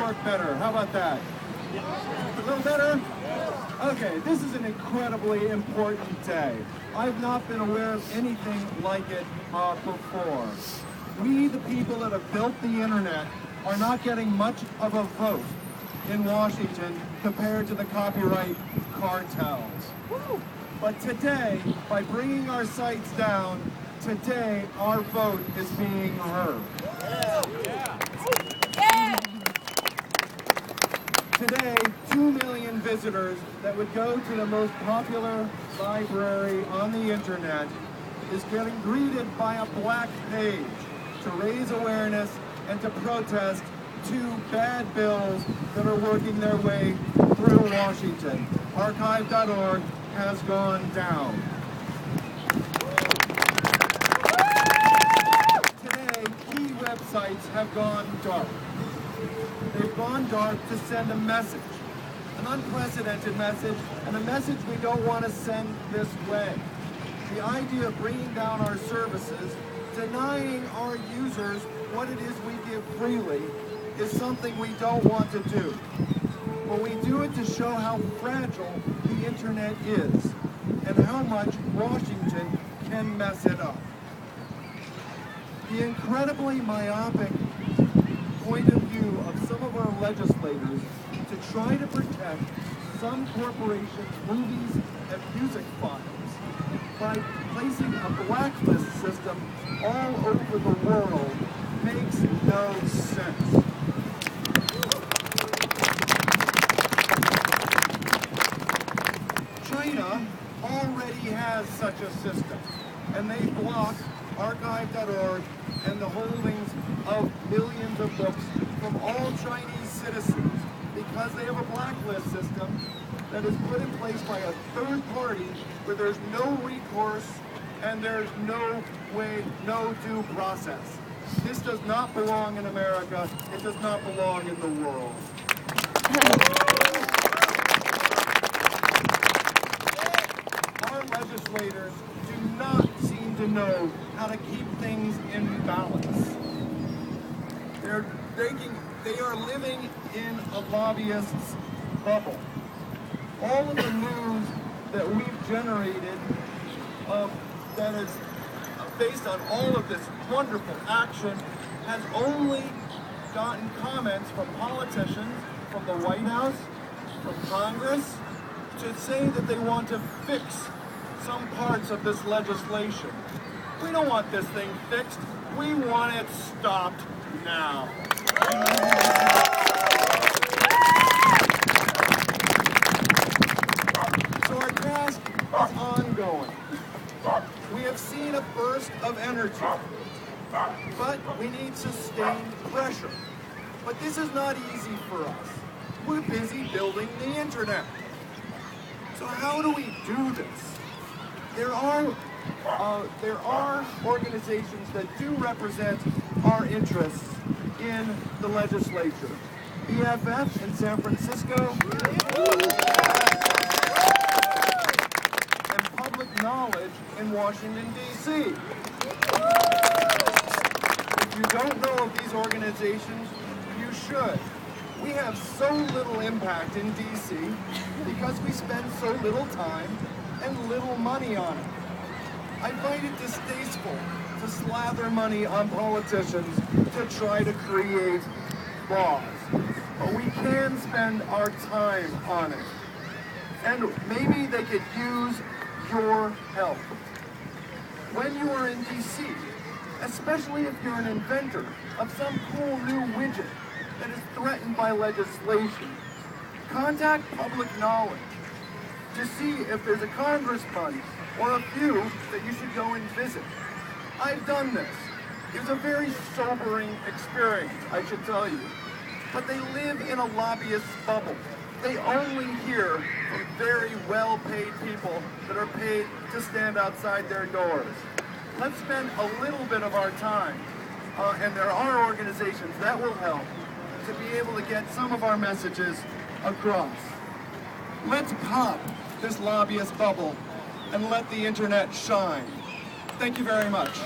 work better. How about that? A little better? Okay, this is an incredibly important day. I've not been aware of anything like it before. We, the people that have built the internet, are not getting much of a vote in Washington compared to the copyright cartels. But today, by bringing our sites down, today our vote is being heard. Today, 2 million visitors that would go to the most popular library on the internet is getting greeted by a black page to raise awareness and to protest 2 bad bills that are working their way through Washington. Archive.org has gone down. Today, key websites have gone dark. They've gone dark to send a message, an unprecedented message, and a message we don't want to send this way. The idea of bringing down our services, denying our users what it is we give freely, is something we don't want to do. But we do it to show how fragile the internet is and how much Washington can mess it up. The incredibly myopic point of view of some of our legislators to try to protect some corporations' movies and music files by placing a blacklist system all over the world makes no sense. China already has such a system, and they block Archive.org and the holdings of millions of books from all Chinese citizens because they have a blacklist system that is put in place by a third party where there's no recourse and there's no due process. This does not belong in America. It does not belong in the world. Our legislators do not seem to know how to keep things in balance. They are living in a lobbyist's bubble. All of the news that we've generated that is based on all of this wonderful action has only gotten comments from politicians, from the White House, from Congress, to say that they want to fix some parts of this legislation. We don't want this thing fixed. We want it stopped now. So our task is ongoing. We have seen a burst of energy, but we need sustained pressure. But this is not easy for us. We're busy building the internet. So how do we do this? There are organizations that do represent our interests in the legislature. BFF in San Francisco, and Public Knowledge in Washington, D.C. If you don't know of these organizations, you should. We have so little impact in D.C. because we spend so little time and little money on it. I find it distasteful to slather money on politicians to try to create laws. But we can spend our time on it. And maybe they could use your help. When you are in DC, especially if you're an inventor of some cool new widget that is threatened by legislation, contact Public Knowledge to see if there's a congressman or a few that you should go and visit. I've done this. It was a very sobering experience, I should tell you. But they live in a lobbyist bubble. They only hear from very well-paid people that are paid to stand outside their doors. Let's spend a little bit of our time, and there are organizations that will help to be able to get some of our messages across. Let's pop this lobbyist bubble and let the internet shine. Thank you very much.